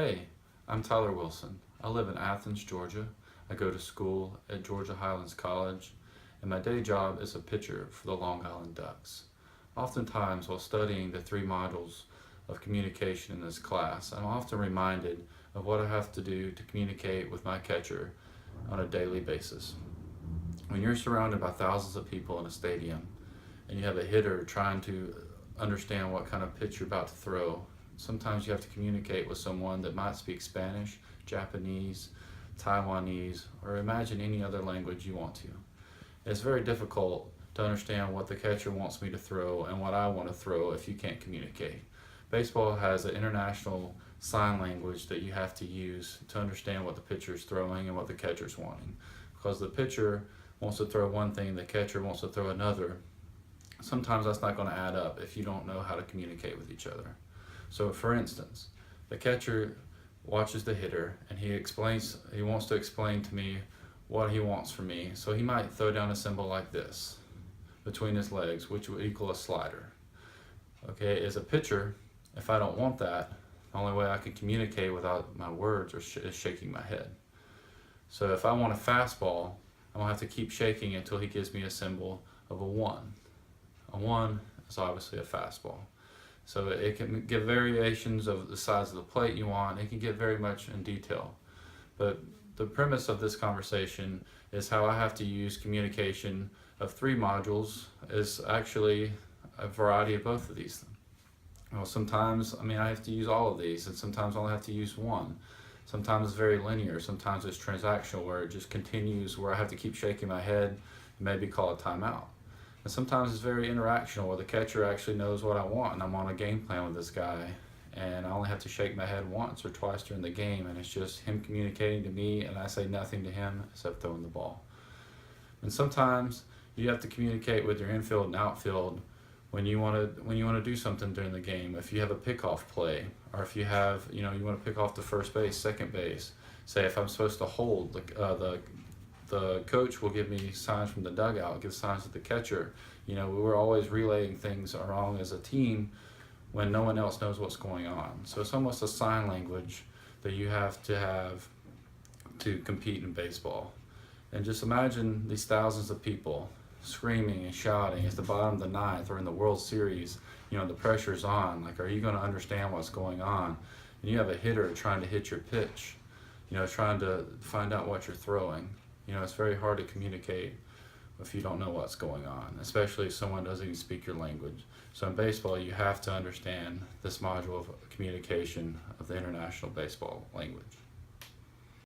Hey, I'm Tyler Wilson. I live in Athens, Georgia. I go to school at Georgia Highlands College, and my day job is a pitcher for the Long Island Ducks. Oftentimes, while studying the three modules of communication in this class, I'm often reminded of what I have to do to communicate with my catcher on a daily basis. When you're surrounded by thousands of people in a stadium and you have a hitter trying to understand what kind of pitch you're about to throw, sometimes you have to communicate with someone that might speak Spanish, Japanese, Taiwanese, or imagine any other language you want to. It's very difficult to understand what the catcher wants me to throw and what I want to throw if you can't communicate. Baseball has an international sign language that you have to use to understand what the pitcher is throwing and what the catcher is wanting. Because the pitcher wants to throw one thing, the catcher wants to throw another. Sometimes that's not going to add up if you don't know how to communicate with each other. So for instance, the catcher watches the hitter and he wants to explain to me what he wants from me. So he might throw down a symbol like this between his legs, which would equal a slider. Okay, as a pitcher, if I don't want that, the only way I can communicate without my words is shaking my head. So if I want a fastball, I'm gonna have to keep shaking until he gives me a symbol of a 1. A 1 is obviously a fastball. So it can give variations of the size of the plate you want. It can get very much in detail. But the premise of this conversation is how I have to use communication of 3 modules is actually a variety of both of these. Well, sometimes, I have to use all of these, and sometimes I only have to use one. Sometimes it's very linear, sometimes it's transactional, where it just continues, where I have to keep shaking my head and maybe call a timeout. And sometimes it's very interactional, where the catcher actually knows what I want, and I'm on a game plan with this guy, and I only have to shake my head once or twice during the game, and it's just him communicating to me, and I say nothing to him except throwing the ball. And sometimes you have to communicate with your infield and outfield when you want to do something during the game. If you have a pickoff play, or if you have, you want to pick off the first base, second base. Say if I'm supposed to hold, the coach will give me signs from the dugout, give signs to the catcher. We're always relaying things along as a team when no one else knows what's going on. So it's almost a sign language that you have to compete in baseball. And just imagine these thousands of people screaming and shouting at the bottom of the ninth or in the World Series. The pressure's on. Like, are you going to understand what's going on? And you have a hitter trying to hit your pitch, trying to find out what you're throwing. It's very hard to communicate if you don't know what's going on, especially if someone doesn't even speak your language. So in baseball, you have to understand this module of communication of the international baseball language.